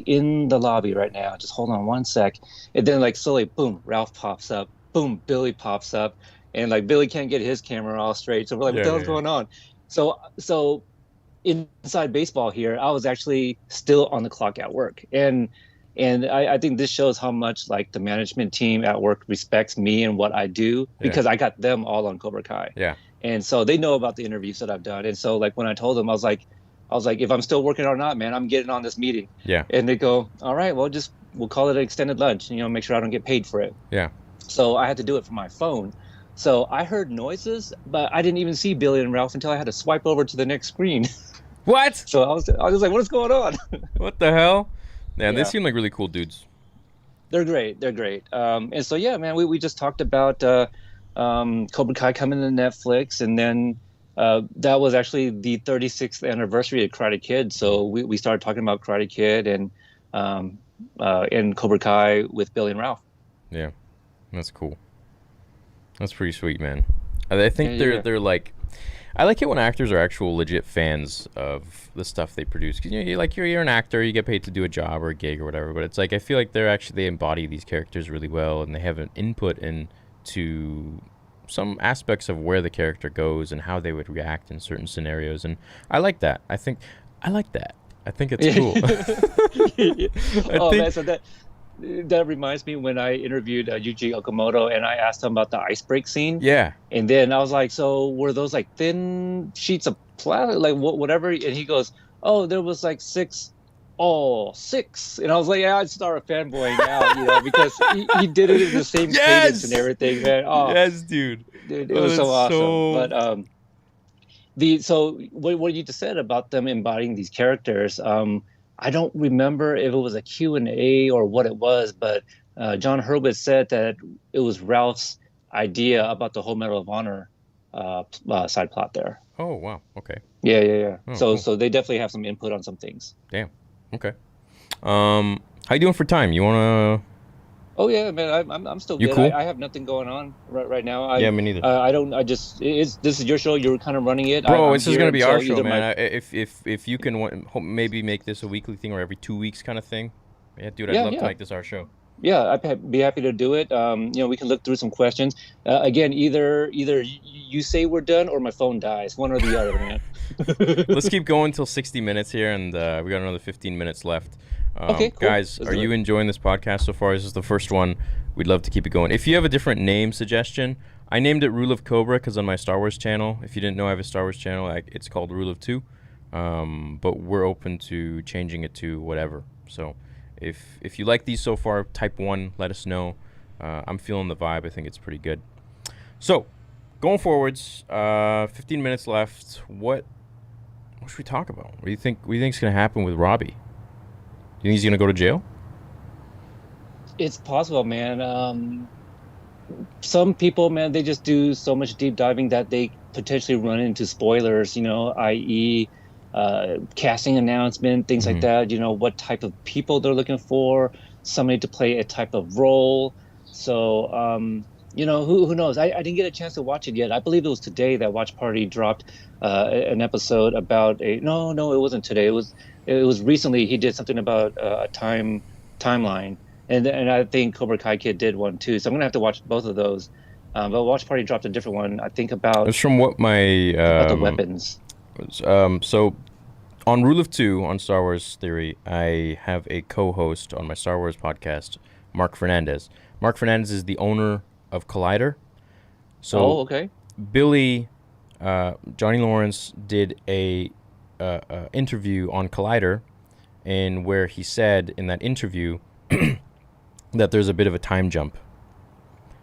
in the lobby right now. Just hold on one sec. And then like slowly, boom, Ralph pops up. Boom, Billy pops up, and like Billy can't get his camera all straight. So we're like, what the hell's going on? So inside baseball here, I was actually still on the clock at work, and I think this shows how much like the management team at work respects me and what I do because I got them all on Cobra Kai. Yeah. And so they know about the interviews that I've done. And so like when I told them, I was like, if I'm still working or not, man, I'm getting on this meeting. Yeah. And they go, all right, well, we'll call it an extended lunch. Make sure I don't get paid for it. Yeah. So I had to do it from my phone. So I heard noises, but I didn't even see Billy and Ralph until I had to swipe over to the next screen. What? So I was like, what is going on? What the hell? Man, Yeah. they seem like really cool dudes. They're great. And so, yeah, man, we just talked about Cobra Kai coming to Netflix. And then that was actually the 36th anniversary of Karate Kid. So we started talking about Karate Kid and Cobra Kai with Billy and Ralph. Yeah. That's cool. That's pretty sweet, man. I think they're like, I like it when actors are actual legit fans of the stuff they produce. Because you're an actor, you get paid to do a job or a gig or whatever. But it's like I feel like they embody these characters really well, and they have an input into some aspects of where the character goes and how they would react in certain scenarios. And I like that. I think it's cool. Man, so that reminds me when I interviewed Yuji Okumoto and I asked him about the ice break scene. Yeah. And then I was like, so were those like thin sheets of plastic, like whatever? And he goes, oh, there was like 6. Oh, 6. And I was like, yeah, I'd start a fanboy now, because he did it in the same cadence and everything, man. Oh, yes, dude. It was so awesome. So... But so what you just said about them embodying these characters, I don't remember if it was a Q&A or what it was, but John Hurwitz said that it was Ralph's idea about the whole Medal of Honor side plot there. Oh wow. Okay. Yeah. Oh, So cool. they definitely have some input on some things. Damn. Okay. How you doing for time? You wanna? Oh yeah, man, I'm still You good. cool? I have nothing going on right now. Yeah, me neither. I don't. I just this is your show. You're kind of running it. Bro, I'm this is here gonna be our until show, either man. If you can maybe make this a weekly thing or every 2 weeks kind of thing. Yeah, dude, I'd love to make this our show. Yeah, I'd be happy to do it. We can look through some questions. Again, either you say we're done or my phone dies. One or the other, man. Let's keep going till 60 minutes here, and we got another 15 minutes left. Okay, cool. Guys, are you enjoying this podcast so far? This is the first one. We'd love to keep it going. If you have a different name suggestion, I named it Rule of Cobra because on my Star Wars channel, if you didn't know I have a Star Wars channel, it's called Rule of Two. But we're open to changing it to whatever. So if you like these so far, type 1, let us know. I'm feeling the vibe. I think it's pretty good. So, going forwards, 15 minutes left. What should we talk about? What do you think is going to happen with Robbie? You think he's going to go to jail? It's possible, man. Some people, man, they just do so much deep diving that they potentially run into spoilers, i.e., casting announcement, things like that, what type of people they're looking for, somebody to play a type of role. So, who knows? I didn't get a chance to watch it yet. I believe it was today that Watch Party dropped an episode about no, it wasn't today. It was recently. He did something about a timeline. And I think Cobra Kai Kid did one too. So I'm gonna have to watch both of those. But Watch Party dropped a different one. I think about. It's from what my about the weapons. So on Rule of Two on Star Wars Theory, I have a co-host on my Star Wars podcast, Mark Fernandez. Mark Fernandez is the owner of Collider. So okay. Billy, Johnny Lawrence did a interview on Collider, and where he said in that interview that there's a bit of a time jump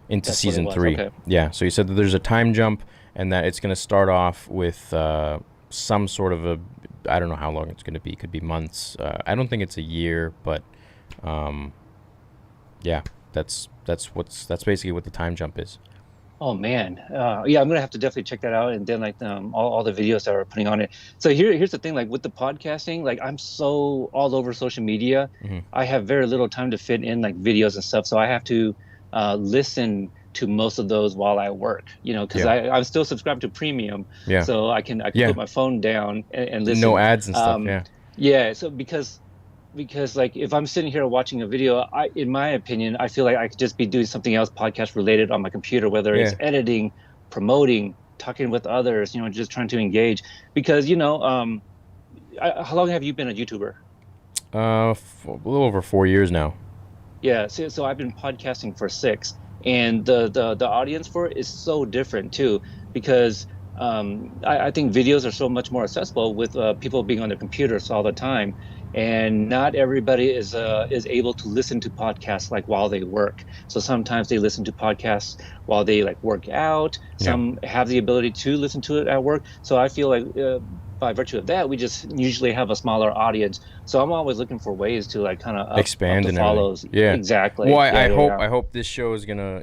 into season 3. Okay. Yeah, so he said that there's a time jump and that it's going to start off with some sort of I don't know how long it's going to be. It could be months. I don't think it's a year, but yeah, that's basically what the time jump is. Oh man, yeah, I'm gonna have to definitely check that out, and then all the videos that we're putting on it. So here's the thing, like with the podcasting, like I'm so all over social media, I have very little time to fit in like videos and stuff. So I have to listen to most of those while I work, because I'm still subscribed to premium, so I can put my phone down and listen. No ads and stuff. Yeah. So because like if I'm sitting here watching a video, in my opinion, I feel like I could just be doing something else podcast related on my computer, whether it's editing, promoting, talking with others, just trying to engage. Because how long have you been a YouTuber? A little over 4 years now. Yeah, so I've been podcasting for 6, and the audience for it is so different too, because I think videos are so much more accessible with people being on their computers all the time. And not everybody is able to listen to podcasts like while they work. So sometimes they listen to podcasts while they like work out. Some have the ability to listen to it at work. So I feel like by virtue of that, we just usually have a smaller audience. So I'm always looking for ways to like kind of expand up the and follows. Yeah, exactly. Well, I hope this show is gonna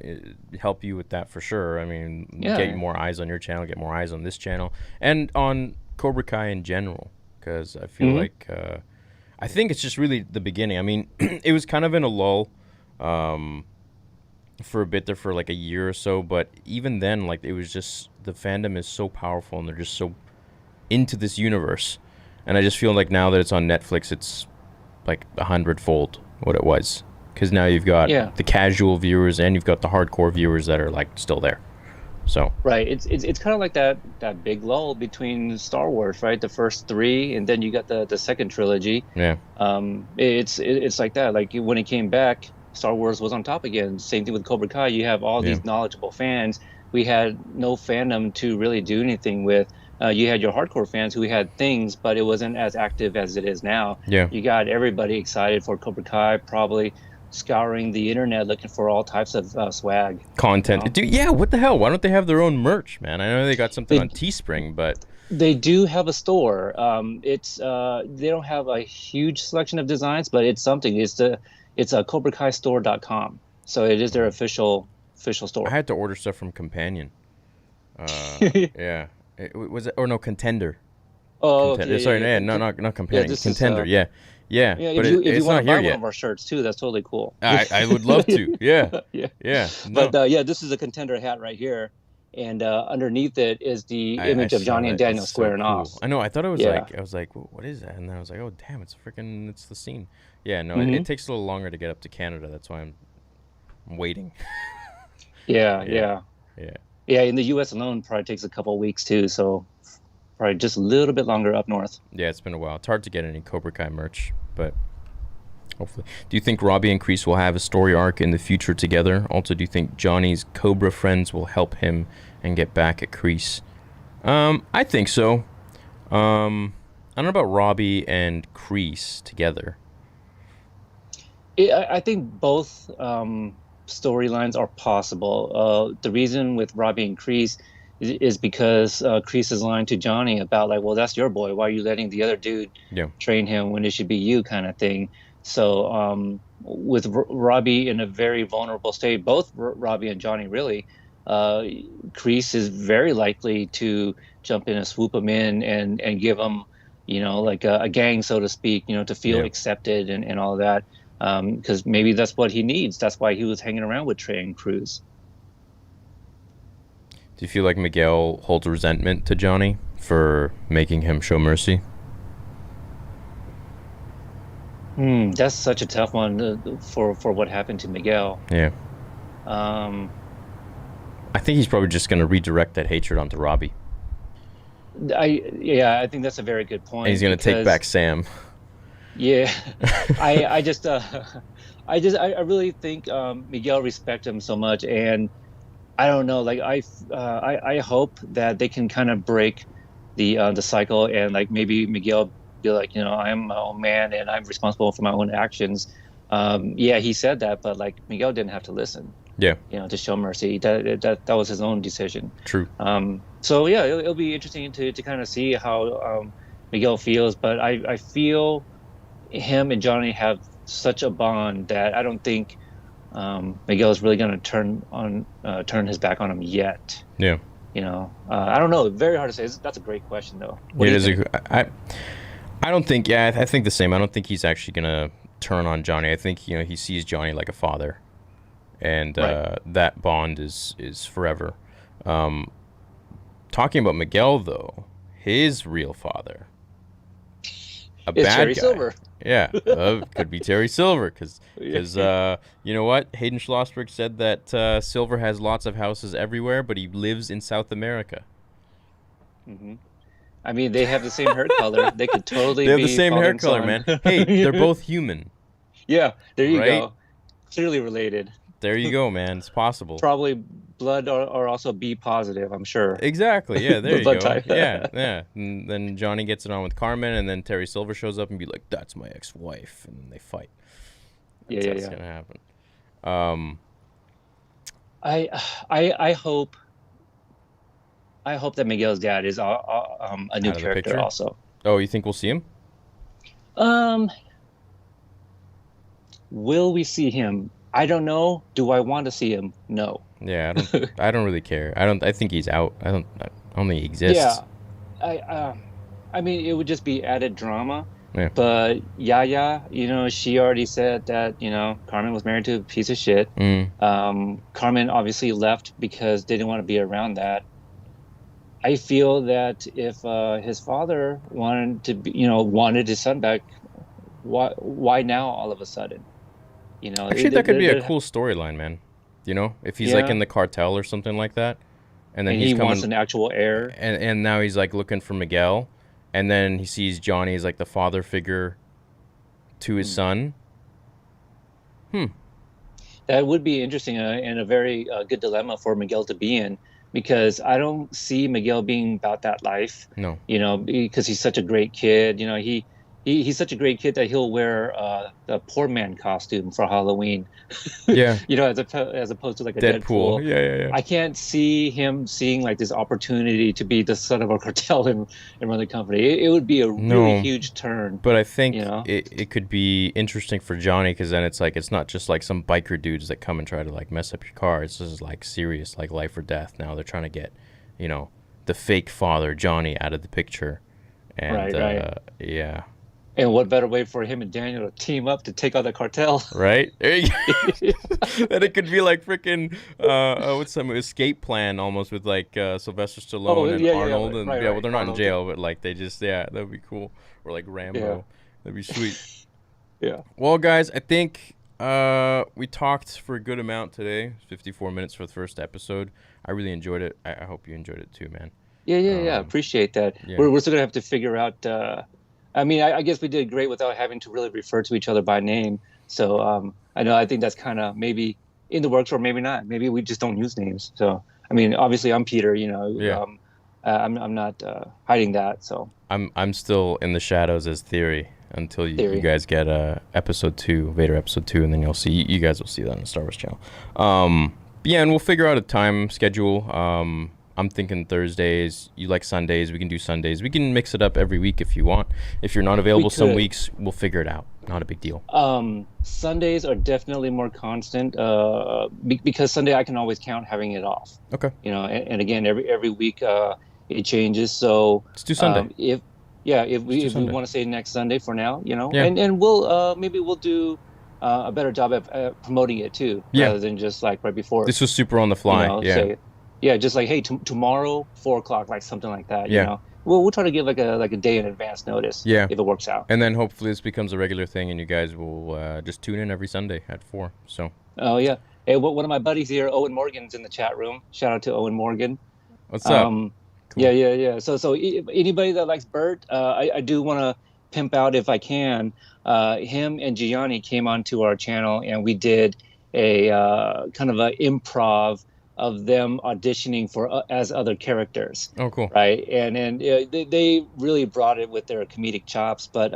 help you with that for sure. I mean, get more eyes on your channel, get more eyes on this channel, and on Cobra Kai in general, because I feel like. I think it's just really the beginning. I mean, it was kind of in a lull for a bit there for like a year or so, but even then, like it was just the fandom is so powerful and they're just so into this universe, and I just feel like now that it's on Netflix, it's like 100-fold what it was, because now you've got the casual viewers and you've got the hardcore viewers that are like still there. So right, it's kind of like that big lull between Star Wars, right? The first 3, and then you got the second trilogy. Yeah. It's like that. Like when it came back, Star Wars was on top again. Same thing with Cobra Kai. You have all these knowledgeable fans. We had no fandom to really do anything with. You had your hardcore fans who had things, but it wasn't as active as it is now. Yeah. You got everybody excited for Cobra Kai, probably scouring the internet looking for all types of swag content. Dude, what the hell, why don't they have their own merch, man? I know they got something on Teespring, but they do have a store. It's they don't have a huge selection of designs, but it's something. It's a CobraKaiStore.com, so it is their official official store. I had to order stuff from Kompanion. Yeah. Was it? Or no, Contender. Oh, Sorry, not Kompanion. Contender, yeah. Yeah, but if you it's want not to buy here one yet. of our shirts too, that's totally cool. I would love to. Yeah. Yeah. No. But this is a Contender hat right here, and underneath it is the image of Johnny and Daniel squaring off. I know. I thought it was I was like, what is that? And then I was like, oh damn, it's the scene. Yeah. No, it takes a little longer to get up to Canada. That's why I'm waiting. Yeah. In the U.S. alone, probably takes a couple of weeks too. So probably just a little bit longer up north. Yeah, it's been a while. It's hard to get any Cobra Kai merch, but hopefully. Do you think Robbie and Kreese will have a story arc in the future together? Also, do you think Johnny's Cobra friends will help him and get back at Kreese? I think so. I don't know about Robbie and Kreese together. I think both storylines are possible. The reason with Robbie and Kreese is because Kreese's line to Johnny about like, well, that's your boy. Why are you letting the other dude train him when it should be you, kind of thing. So with Robbie in a very vulnerable state, both Robbie and Johnny really, Kreese is very likely to jump in and swoop him in and give him, like a gang, so to speak, to feel accepted and all of that. Because maybe that's what he needs. That's why he was hanging around with Trey and Cruz. Do you feel like Miguel holds resentment to Johnny for making him show mercy? That's such a tough one for what happened to Miguel. Yeah. I think he's probably just going to redirect that hatred onto Robbie. I think that's a very good point. And he's going to take back Sam. Yeah, I really think Miguel respects him so much, and I don't know. Like I hope that they can kind of break the cycle, and like maybe Miguel be like, I'm my own man and I'm responsible for my own actions. He said that, but like Miguel didn't have to listen. Yeah. To show mercy. That was his own decision. True. So yeah, it'll be interesting to kind of see how Miguel feels, but I feel him and Johnny have such a bond that I don't think Miguel is really going to turn his back on him yet. Yeah. I don't know. Very hard to say. That's a great question, though. I don't think. Yeah, I think the same. I don't think he's actually going to turn on Johnny. I think he sees Johnny like a father, and that bond is forever. Talking about Miguel though, his real father, it's bad Terry guy. Silver. Yeah, could be Terry Silver because you know what? Hayden Schlossberg said that Silver has lots of houses everywhere, but he lives in South America. Mm-hmm. I mean, they have the same hair color. They could totally. They have the same hair color, man. Hey, they're both human. Yeah, there you go. Clearly related. There you go, man. It's possible. Probably blood or also B positive, I'm sure. Exactly. Yeah, there you go. Type. Yeah. And then Johnny gets it on with Carmen, and then Terry Silver shows up and be like, "That's my ex-wife," and then they fight. That's gonna happen. I hope that Miguel's dad is a new character also. Oh, you think we'll see him? Will we see him? I don't know. Do I want to see him? No. Yeah, I don't really care. I think he's out. I don't think he exists. Yeah. I mean, it would just be added drama. Yeah. But Yaya, she already said that, Carmen was married to a piece of shit. Carmen obviously left because they didn't want to be around that. I feel that if his father wanted to be, wanted his son back, why now all of a sudden? Actually, that could be a cool storyline, man. If he's like in the cartel or something like that, and then he wants an actual heir, and now he's like looking for Miguel, and then he sees Johnny as like the father figure to his son. That would be interesting and a very good dilemma for Miguel to be in, because I don't see Miguel being about that life. No. Because he's such a great kid. he's such a great kid that he'll wear the poor man costume for Halloween. Yeah. As opposed to like a Deadpool. Deadpool. Yeah. I can't see him seeing like this opportunity to be the son of a cartel and run the company. It would be a really huge turn. But I think it could be interesting for Johnny, because then it's like, it's not just like some biker dudes that come and try to like mess up your car. It's just like serious, like life or death. Now they're trying to get, the fake father Johnny out of the picture. And right. Yeah. And what better way for him and Daniel to team up to take out the cartel? Right? There you go. Then it could be like freaking what's some escape plan almost, with like Sylvester Stallone and Arnold. Yeah, and right, well, they're not Arnold. in jail, but like they just, that would be cool. Or like Rambo. Yeah. That'd be sweet. Yeah. Well, guys, I think we talked for a good amount today. 54 minutes for the first episode. I really enjoyed it. I hope you enjoyed it too, man. Yeah. Appreciate that. Yeah. We're still gonna have to figure out. I guess we did great without having to really refer to each other by name. So I think that's kind of maybe in the works, or maybe not. Maybe we just don't use names. So obviously I'm Peter. Yeah. I'm not hiding that. So I'm still in the shadows as Theory until you guys get episode 2, Vader episode 2, and then you guys will see that on the Star Wars channel. Yeah, and we'll figure out a time schedule. I'm thinking Thursdays. You like Sundays? We can do Sundays. We can mix it up every week if you want. If you're not available some weeks, we'll figure it out. Not a big deal. Sundays are definitely more constant because Sunday I can always count having it off. Okay. And again, every week it changes. So let's do Sunday. If we want to say next Sunday for now, Yeah. and we'll maybe we'll do a better job at promoting it too, rather than just like right before. This was super on the fly. Just like, hey, tomorrow 4:00, like something like that. Yeah. We'll try to give like a day in advance notice. Yeah. If it works out. And then hopefully this becomes a regular thing, and you guys will just tune in every Sunday at 4. So. Oh yeah. Hey, one of my buddies here, Owen Morgan's in the chat room. Shout out to Owen Morgan. What's up? Cool. Yeah. So anybody that likes Bert, I do want to pimp out if I can. Him and Gianni came onto our channel, and we did a kind of an improv of them auditioning for as other characters. Oh, cool. Right, and they really brought it with their comedic chops. But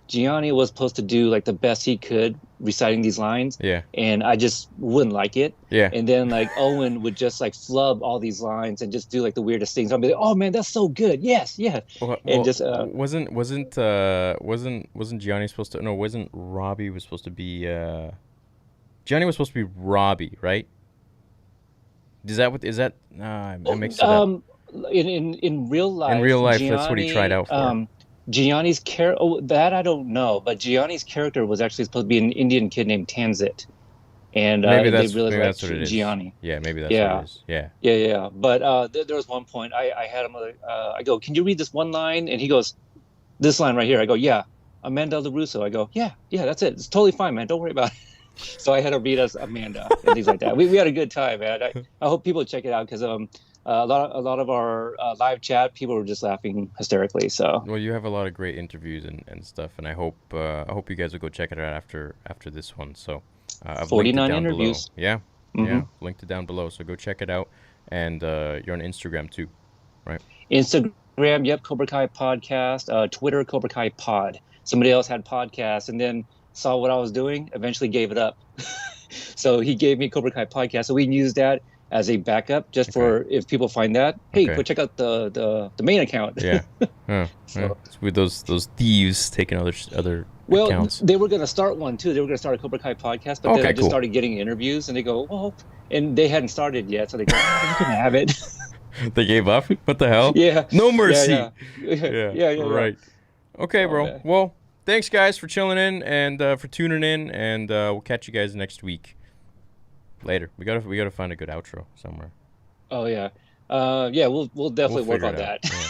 Gianni was supposed to do like the best he could reciting these lines. Yeah. And I just wouldn't like it. Yeah. And then like Owen would just like flub all these lines and just do like the weirdest things. I'd be like, oh man, that's so good. Yes. And just wasn't Gianni supposed to? No, wasn't Robbie was supposed to be? Gianni was supposed to be Robbie, right? Is that? I mixed it up. In real life. In real life, Gianni, that's what he tried out for. Gianni's character. Oh, that I don't know, but Gianni's character was actually supposed to be an Indian kid named Tanzit, and maybe they really that's liked what it is. Gianni. Yeah, maybe that's what it is. Yeah. But there was one point I had him. I go, can you read this one line? And he goes, this line right here. I go, yeah, Amanda LaRusso. I go, yeah, that's it. It's totally fine, man. Don't worry about it. So I had to read us Amanda and things like that. We had a good time, man. I hope people check it out because a lot of our live chat, people were just laughing hysterically. So well, you have a lot of great interviews and stuff, and I hope you guys will go check it out after this one. So I've 49 linked it down interviews. Below. Yeah, Mm-hmm. Yeah, linked it down below. So go check it out, and you're on Instagram too, right? Instagram, yep, Cobra Kai Podcast. Twitter, Cobra Kai Pod. Somebody else had podcasts, and then saw what I was doing, eventually gave it up. So he gave me Cobra Kai Podcast, so we can use that as a backup just for if people find that. Hey, go check out the main account. Yeah. So, with those thieves taking other accounts. They were going to start one too. They were going to start a Cobra Kai Podcast, but then I just started getting interviews, and they go, well, and they hadn't started yet, so they go, you can have it. They gave up? What the hell? Yeah. No mercy. Yeah. Right. Okay, bro. Okay. Well, thanks, guys, for chilling in and for tuning in, and we'll catch you guys next week. Later. We gotta find a good outro somewhere. Oh yeah. We'll definitely work on that. Yeah.